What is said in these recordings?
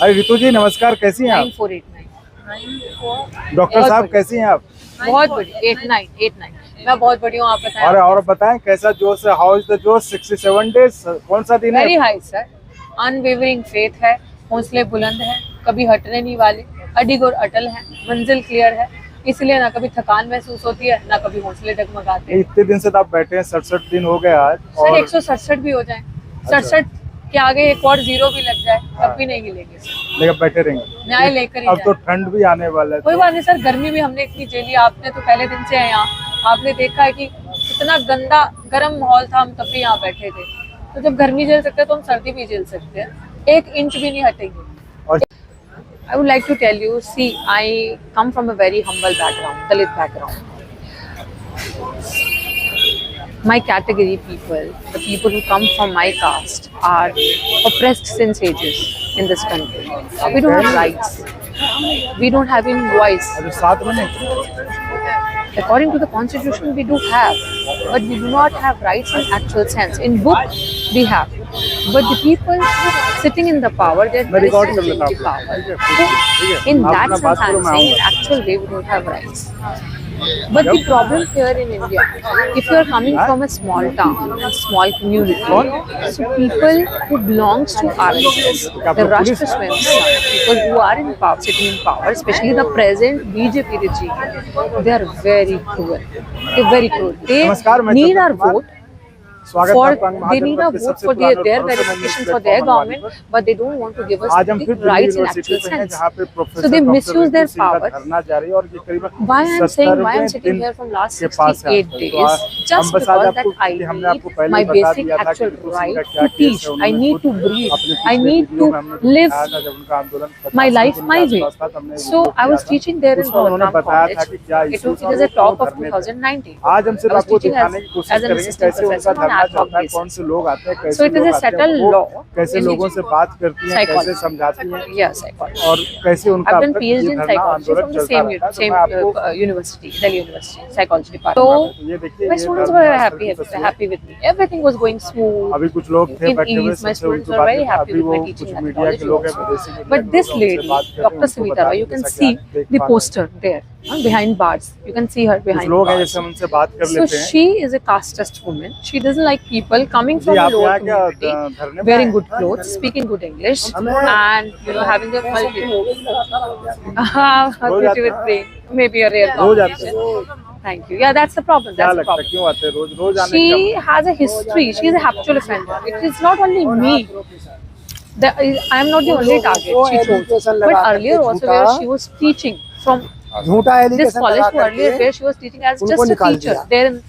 अरे रितु जी नमस्कार, कैसी हैं आप? 9489। डॉक्टर साहब कैसी हैं आप? बहुत बढ़िया। 8989। मैं बहुत बढ़िया हूँ, आप बताएं। और बताएं कैसा जोश है? हाउ इज द जोश? 67 डेज कौन सा दिन है? Very high sir. Unwavering faith है, हौसले बुलंद है, कभी हटने नहीं वाले, अडिग और अटल है, मंजिल क्लियर है, इसलिए ना कभी थकान महसूस होती है ना कभी हौसले डगमगाते हैं। इतने दिन से तो आप बैठे हैं, 67 दिन हो गए आज। सर 167 भी हो जाए, 67 के आगे एक और जीरो भी लग जाए तब भी नहीं हिलेंगे सर। लेकर बैठे रहेंगे, न्याय लेकर ही अब तो जाए। ठंड भी आने वाला है। कोई बात नहीं सर, गर्मी भी हमने इतनी झेली, आपने तो पहले दिन से है यहाँ, आपने देखा है कि इतना गंदा गर्म माहौल था, हम तब भी यहाँ बैठे थे। तो जब गर्मी झेल सकते हैं तो हम सर्दी भी झेल सकते हैं, 1 इंच भी नहीं हटेंगे। I would like to tell you, see, I come from a very humble background, Dalit background. My category people, the people who come from my caste, are oppressed since ages in this country. We don't have rights. We don't have any voice. अरे 7 महीने According to the constitution, we do have, but we do not have rights in actual sense. In book, we have, but the people sitting in the power, they're मैं record कर misusing लेता the हूँ। power. ठीक है, In आप that अपना sense, बात करो, I'm मैं saying in आऊँगा। actual way we don't have rights. But the problem here in India, if you are coming from a small town, a small community, so people who belongs to RSS, the Rashtra people who are in power, sitting in power, especially the present BJP regime, they are very cruel. They're very cruel. They नमस्कार, मैं need Chandan our Kumar. vote. स्वागत है आपका They need a महाजनपद के vote सबसे for पुराने और their भरोसेमंद verification news for their platform government, वाली। but they don't want to give us आज हम फिर the Delhi rights in university actual में हैं, sense. जहाँ पे professor So they doctor misuse their Ritu Singh का power. धरना जारी है और ये करीबन Why I'm saying, why I'm 70वें sitting दिन here from last के पास है 68 आपका। days, तो हम just बस आज because आपको, that I क्योंकि हमने आपको need पहले my ही बता basic दिया था कि actual रितु सिंह right का क्या to केस teach, है। I उन्होंने need खुद to breathe, अपने I पिछले need वीडियो to में हमने live दिखाया था, जब उनका आंदोलन 50 my life दिन my के way. आसपास था, तो हमने So वीडियो I किया was था। teaching there in उसमें उन्होंने Gautam बताया था College. कि क्या It issues was a top of 2019. आज हम सिर्फ I was आपको teaching दिखाने as, की कोशिश as an करेंगे assistant कैसे उनका professor on धरना ad hoc चलता है, basis. कौन से लोग आते हैं, So कैसे it is लोग a आते हैं, settled वो law कैसे in लोगों से बात करती हैं, कैसे psychology. समझाती हैं Yeah, psychology. और कैसे उनका I've अब done तक PhD ये in धरना psychology आंदोलन from the चलता same रहता है। तो same मैं आपको university, Delhi University, psychology department. So ये देखिए, my ये students धरना were स्थल की happy तस्वीर। with me. Everything was going smooth. अभी कुछ लोग थे In बैठे हुए, ease, my सबसे students उनकी were बात very happy अभी with वो my कुछ teaching मीडिया के methodology लोग हैं, also. विदेशी मीडिया But के this लोग हैं, lady, उनसे बात कर रहे हैं, Dr. उनको Savita बता Roy, रहे you हैं can जैसा कि see आप देख the पा रहे हैं। poster there behind bars. You can see her कुछ behind लोग हैं bars. जैसे हम उनसे बात कर So लेते हैं। she is a casteist woman. She doesn't like people coming ji, from a आप lower यहाँ क्या community, धरने में wearing आए? good clothes, speaking good English, and having a multi with brain. Maybe a rare रोज आते हैं? combination. Thank you. Yeah, that's the problem. क्या That's the लगता है problem. क्यों आते हैं रोज रोज आने She का? has a history. She is a habitual offender. It is not only me. I am not the only target. She chose. But earlier also, where she was teaching from झूठा this allegation college लगा to earlier, करके where she was teaching as उनको just a निकाल teacher दिया। there in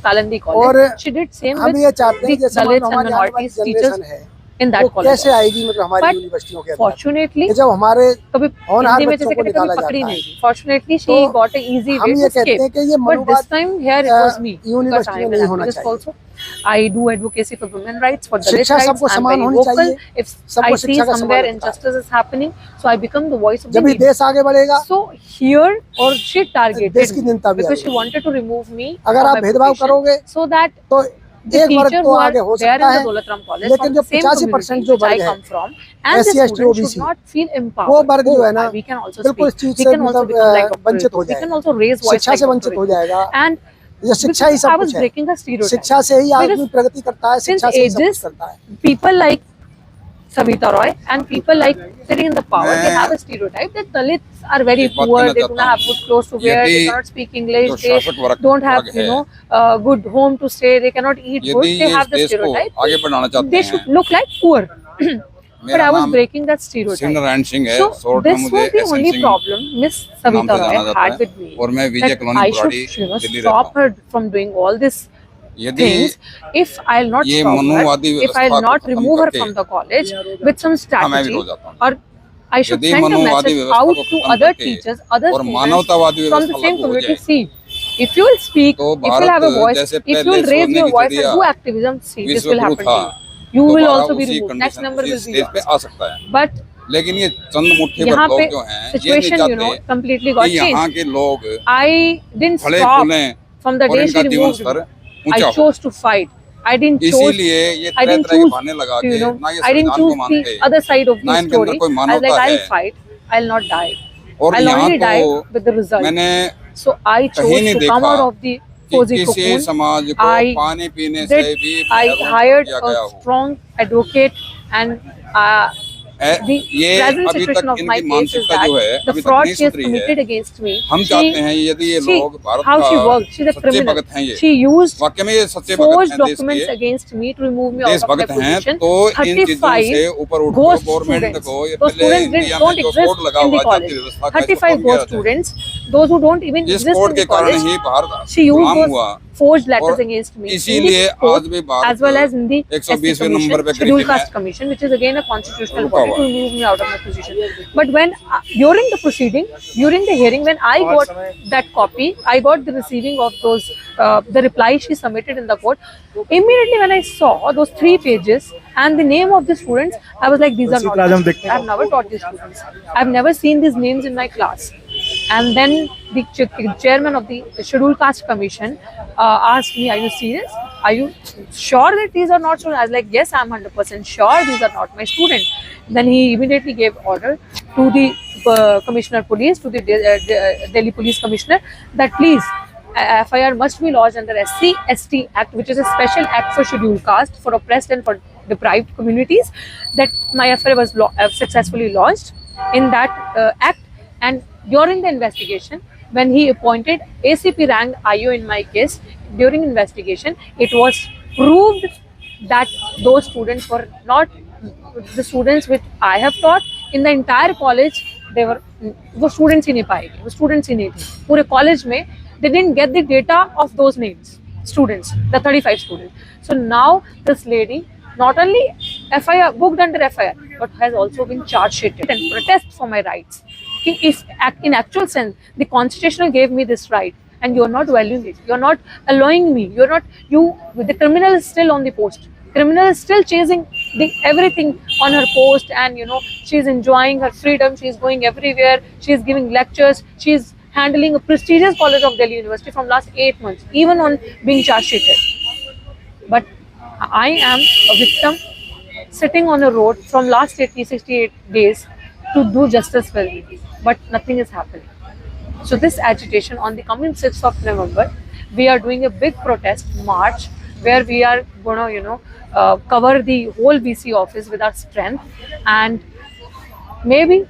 Kalandi और College. She did same हम with ये चाहते हैं the जैसे मान लो Dalits and हमारी आने वाली minorities teachers जनरेशन है in वो that college. कैसे आएगी मतलब हमारी But यूनिवर्सिटियों के अंदर fortunately, कि जब हमारे कभी होनहार हिंदी में बच्चों जैसे को कहते कभी निकाला पकड़ी जाता नहीं है। गई. Fortunately, she तो got an easy हम way ये to कहते escape. हैं कि ये But this मनोवाद time here it was me. Because I university am में an नहीं होना activist चाहिए। also. I do advocacy for women rights, for Dalit शिक्षा rights. सबको I'm समान very होनी vocal. चाहिए। If सबको I see शिक्षा का somewhere समान अधिकार। injustice is happening, so I become the voice of the जब भी people. देश आगे बढ़ेगा So here, or she देश targeted की me जनता भी because आगे she wanted to remove me अगर from आप my भेदभाव position, करोगे so that तो the एक वर्ग teachers तो who are आगे हो there in सकता the है, Dolatram College लेकिन from जो the same 85% community जो which I वर्ग है come from, and the SC, ST, students OBC, should not feel वो empowered. वर्ग जो है ना We can also बिल्कुल इस speak. चीज We से can also मतलब become like Dr. वंचित हो Ritu. We can जाएगा, also raise voice शिक्षा like से Dr. वंचित हो Ritu. जाएगा। And ये शिक्षा ही I सब was कुछ है। breaking the stereotype. शिक्षा से ही आदमी Because प्रगति करता है, since शिक्षा से ही सब कुछ ages, करता है। people like Savita Roy and people like sitting in the power, they have a stereotype that Dalits are very poor, they do not have good clothes to wear, they cannot speak English, they don't have good home to stay, they cannot eat good. They have the stereotype. आगे बढ़ाना चाहते They हैं। should look like poor. But I was breaking that stereotype. सिमरन सिंह है, So short में this मुझे was the SN only Singh problem Miss नाम Savita से Roy जाना जाता had है। with me. और मैं विजय That colony I Burari should Delhi stop रहता हूँ। her from doing all this यदि things if I'll not ये stop her, मनुवादी if व्यवस्था I'll को not खत्म remove her करके from the college with some मैं strategy, विरोध जाता हूँ। or I should यदि send a मनुवादी message व्यवस्था out को to खत्म other करके teachers, other और students मानवतावादी from the व्यवस्था same लागू हो community. जाए, See, if you will speak, तो if you will have a Bharat voice, जैसे if you पहले will raise सोने your की voice चिड़िया and do activism, see, this विश्व will गुरु happen था, to you. You will दोबारा also be उसी removed. Next कंडीशन number उसी will be स्टेज पे yours. आ सकता है। But लेकिन ये चंद मुट्ठी भर यहाँ लोग पे जो हैं ये नहीं situation, you know, चाहते completely got कि यहाँ changed. के लोग I didn't फले stop फूलें from the और day इनका she जीवन removed स्तर me. ऊंचा I हो। chose to fight. I didn't choose. इसीलिए ये I तरह didn't तरह के choose. बहाने लगा You के know, ना ये I didn't संविधान को choose मानते the other side of ना the इनके अंदर story. कोई I was मानवता like, I'll है। fight. I'll not die. और I'll यहाँ already die तो with the result. मैंने So I कहीं chose नहीं to come देखा out of the कि cozy किसी cocoon. समाज को I पानी पीने से did. भी I महरूम hired किया गया a हो। strong advocate, and the ये present अभी situation तक of my इनकी case is मानसिकता that जो है the अभी तक fraud नहीं she has सुधरी है। committed against me. हम चाहते हैं यदि ये लोग भारत how she का worked. She's a सच्चे criminal. भगत हैं ये She used वाकई में ये सच्चे भगत forged हैं देश documents के against me to remove me out of my देशभक्त हैं position. तो इन चीजों से ऊपर उठ ghost गवर्नमेंट students. को ये Those पहले students इंडिया don't में जो exist कोड लगा in the हुआ है college. जाति व्यवस्था का 35 ghost students, those who don't even इस exist कोड in के the कारण college. He Bharat She used Ghulam those हुआ forged letters और against me. इसीलिए In the court, आज भी Bharat as well as in the 120वें SC number पे commission, scheduled गिरी है। caste commission, which is again a constitutional रुका body to हुआ। remove me out of my position. But when during the proceeding, during the hearing, when I got that copy, I got the receiving of those the reply she submitted in the court. Immediately when I saw those 3 pages and the name of the students, I was like, these are not my students. I've never taught these students. I've never seen these names in my class. And then the chairman of the Scheduled Caste Commission asked me, are you serious? Are you sure that these are not students? I was like, yes, I'm 100% sure these are not my students. Then he immediately gave order to the Commissioner Police, to the Delhi Police Commissioner, that please, FIR must be lodged under SC/ST Act, which is a special act for scheduled caste, for oppressed and for deprived communities. That my FIR was successfully lodged in that act. And during the investigation, when he appointed ACP rank IO in my case, during investigation, it was proved that those students were not the students which I have taught in the entire college. They were वो students ही नहीं पाएंगे, वो students ही नहीं थे पूरे college में. They didn't get the data of those names, students, the 35 students. So now this lady not only FIR booked under FIR, but has also been charge sheeted and protest for my rights. If in actual sense the constitution gave me this right, and you are not valuing it, you are not allowing me, the criminal is still on the post. Criminal is still chasing everything on her post, and she is enjoying her freedom. She is going everywhere. She is giving lectures. She is handling a prestigious college of Delhi University from last 8 months, even on being charge sheeted. But I am a victim sitting on a road from last 68 days to do justice for me, but nothing is happening. So this agitation on the coming 6th of November, we are doing a big protest march where we are going to cover the whole VC office with our strength, and maybe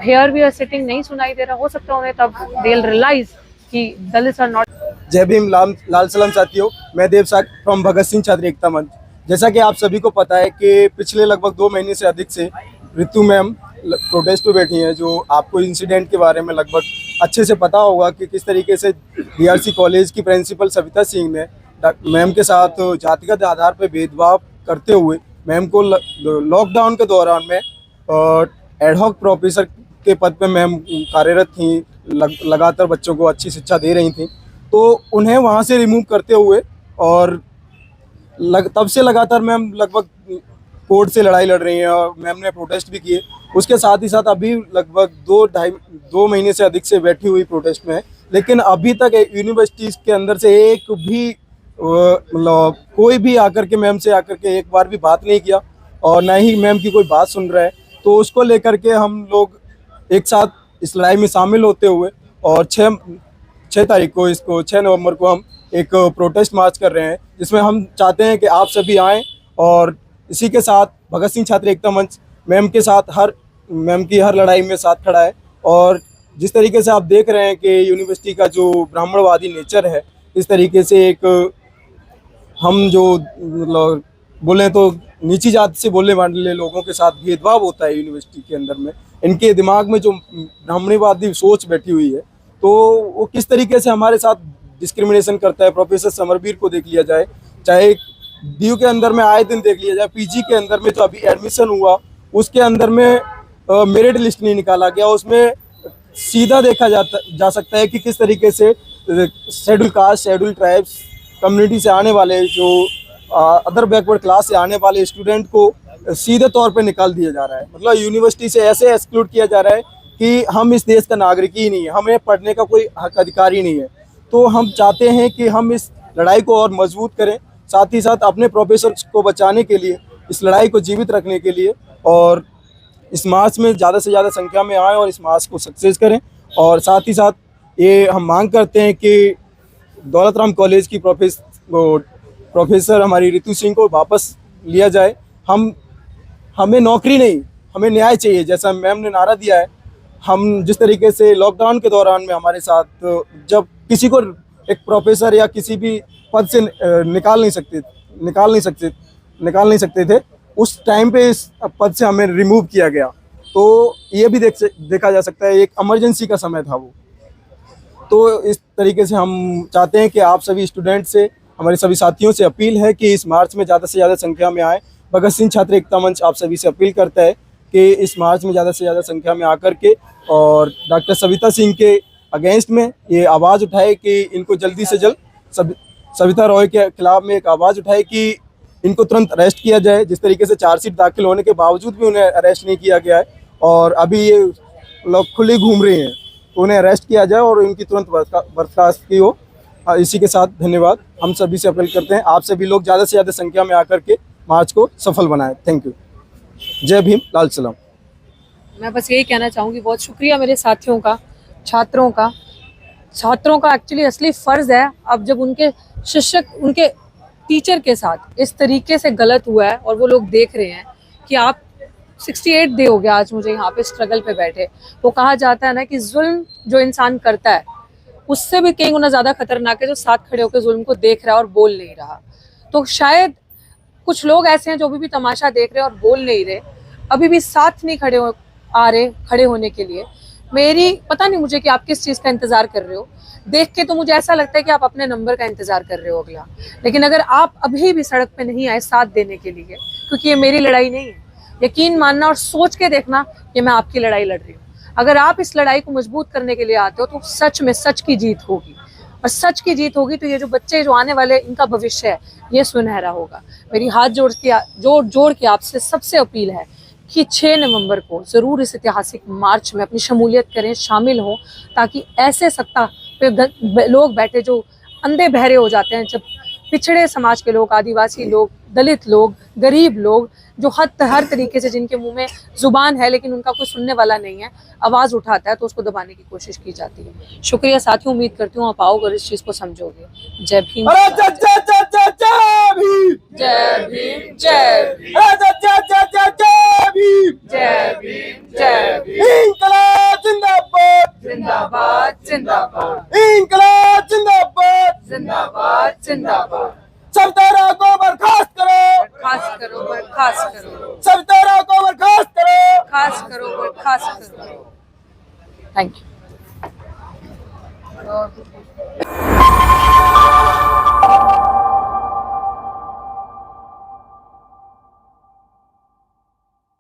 here we are sitting नहीं सुनाई दे रहा, हो सकता है उन्हें तब they'll realize कि Dalits are not. जय भीम, लाल सलाम साथियों। मैं देव साग फ्रॉम भगत सिंह छात्र एकता मंच। जैसा कि आप सभी को पता है कि पिछले लगभग 2 महीने से अधिक से ऋतु मैम प्रोटेस्ट पे बैठी हैं, जो आपको इंसिडेंट के बारे में लगभग अच्छे से पता होगा कि किस तरीके से DRC कॉलेज की प्रिंसिपल सविता सिंह ने मैम के साथ जातिगत आधार पर भेदभाव करते हुए मैम को लॉकडाउन के दौरान में एडहॉक प्रोफेसर के पद पे मैम कार्यरत थी, लगातार बच्चों को अच्छी शिक्षा दे रही थी, तो उन्हें वहाँ से रिमूव करते हुए और तब से लगातार मैम लगभग कोर्ट से लड़ाई लड़ रही हैं और मैम ने प्रोटेस्ट भी किए। उसके साथ ही साथ अभी लगभग 2 महीने से अधिक से बैठी हुई प्रोटेस्ट में है, लेकिन अभी तक यूनिवर्सिटीज़ के अंदर से एक भी मतलब कोई भी आकर के मैम से आकर के एक बार भी बात नहीं किया और ना ही मैम की कोई बात सुन रहा है। तो उसको लेकर के हम लोग एक साथ इस लड़ाई में शामिल होते हुए और 6 तारीख को 6 नवंबर को हम एक प्रोटेस्ट मार्च कर रहे हैं, जिसमें हम चाहते हैं कि आप सभी आएँ और इसी के साथ भगत सिंह छात्र एकता मंच मैम के साथ मैम की हर लड़ाई में साथ खड़ा है। और जिस तरीके से आप देख रहे हैं कि यूनिवर्सिटी का जो ब्राह्मणवादी नेचर है, इस तरीके से एक हम जो मतलब बोलें तो नीची जाति से बोलने वाले लोगों के साथ भेदभाव होता है यूनिवर्सिटी के अंदर में, इनके दिमाग में जो ब्राह्मणवादी सोच बैठी हुई है, तो वो किस तरीके से हमारे साथ डिस्क्रिमिनेशन करता है। प्रोफेसर समरवीर को देख लिया जाए, चाहे DU के अंदर में आए दिन देख लिया जाए, PG के अंदर में जो अभी एडमिशन हुआ उसके अंदर में मेरिट लिस्ट नहीं निकाला गया, उसमें सीधा देखा जा सकता है कि किस तरीके से schedule caste, schedule tribes community से आने वाले जो अदर बैकवर्ड क्लास से आने वाले स्टूडेंट को सीधे तौर पे निकाल दिया जा रहा है। मतलब यूनिवर्सिटी से ऐसे एक्सक्लूड किया जा रहा है कि हम इस देश का नागरिक ही नहीं है, हमें पढ़ने का कोई हक अधिकार ही नहीं है। तो हम चाहते हैं कि हम इस लड़ाई को और मजबूत करें, साथ ही साथ अपने प्रोफेसर को बचाने के लिए, इस लड़ाई को जीवित रखने के लिए और इस मार्च में ज़्यादा से ज़्यादा संख्या में आएँ और इस मार्च को सक्सेस करें। और साथ ही साथ ये हम मांग करते हैं कि दौलत राम कॉलेज की प्रोफेसर हमारी ऋतु सिंह को वापस लिया जाए। हमें नौकरी नहीं, हमें न्याय चाहिए। जैसा मैम ने नारा दिया है, हम जिस तरीके से लॉकडाउन के दौरान में हमारे साथ जब किसी को एक प्रोफेसर या किसी भी पद से निकाल नहीं सकते थे, उस टाइम पे इस पद से हमें रिमूव किया गया। तो ये भी देखा जा सकता है, एक इमरजेंसी का समय था वो। तो इस तरीके से हम चाहते हैं कि आप सभी स्टूडेंट से, हमारे सभी साथियों से अपील है कि इस मार्च में ज़्यादा से ज़्यादा संख्या में आए। भगत सिंह छात्र एकता मंच आप सभी से अपील करता है कि इस मार्च में ज़्यादा से ज़्यादा संख्या में आकर के और डॉक्टर सविता सिंह के अगेंस्ट में ये आवाज़ उठाए कि इनको जल्दी से जल्द सविता रॉय के खिलाफ में एक आवाज़ उठाए कि इनको तुरंत अरेस्ट किया जाए। जिस तरीके से चार्जशीट दाखिल होने के बावजूद भी उन्हें अरेस्ट नहीं किया गया है और अभी ये लोग खुले घूम रहे हैं, तो उन्हें अरेस्ट किया जाए और इनकी तुरंत बर्खास्त की हो। इसी के साथ धन्यवाद। हम सभी से अपील करते हैं, आप सभी लोग ज़्यादा से ज़्यादा संख्या में आकर के मार्च को सफल बनाएं। Thank you. जय भीम, लाल सलाम। मैं बस यही कहना चाहूँगी, बहुत शुक्रिया मेरे साथियों का, छात्रों का एक्चुअली असली फ़र्ज़ है। अब जब उनके शिक्षक, उनके टीचर के साथ इस तरीके से गलत हुआ है और वो लोग देख रहे हैं कि आप 68 डे हो गया आज मुझे यहाँ पे स्ट्रगल पे बैठे। वो कहा जाता है ना कि जुल्म जो इंसान करता है उससे भी कई गुना ज़्यादा खतरनाक है जो साथ खड़े होकर जुल्म को देख रहा है और बोल नहीं रहा। तो शायद कुछ लोग ऐसे हैं जो अभी भी तमाशा देख रहे हैं और बोल नहीं रहे, अभी भी साथ नहीं खड़े होने के लिए। मेरी पता नहीं मुझे कि आप किस चीज़ का इंतज़ार कर रहे हो। देख के तो मुझे ऐसा लगता है कि आप अपने नंबर का इंतज़ार कर रहे हो अगला। लेकिन अगर आप अभी भी सड़क पे नहीं आए साथ देने के लिए, क्योंकि ये मेरी लड़ाई नहीं है, यकीन मानना और सोच के देखना कि मैं आपकी लड़ाई लड़ रही हूँ। अगर आप इस लड़ाई को मजबूत करने के लिए आते हो तो सच में सच की जीत होगी, और सच की जीत होगी तो ये जो बच्चे जो आने वाले इनका भविष्य है ये सुनहरा होगा। मेरी हाथ जोड़ के आपसे सबसे अपील है कि 6 नवंबर को ज़रूर इस ऐतिहासिक मार्च में अपनी शमूलियत करें, शामिल हों, ताकि ऐसे सत्ता पे लोग बैठे जो अंधे बहरे हो जाते हैं, जब पिछड़े समाज के लोग, आदिवासी लोग, दलित लोग, गरीब लोग, जो हर तरीके से जिनके मुंह में जुबान है लेकिन उनका कोई सुनने वाला नहीं है, आवाज़ उठाता है तो उसको दबाने की कोशिश की जाती है। शुक्रिया साथियों, उम्मीद करती हूँ आप आओगे और इस चीज़ को समझोगे। जय भीम, जय भीम, जय भीम, जय भीम, जय भीम, जय भीम। इंकलाब जिंदाबाद, जिंदाबाद, जिंदाबाद। इंकलाब जिंदाबाद, जिंदाबाद, जिंदाबाद। सविता को बर्खास्त करो, बर्खास्त करो, बर्खास्त करो। सविता को बर्खास्त करो, बर्खास्त करो, बर्खास्त करो। Thank you.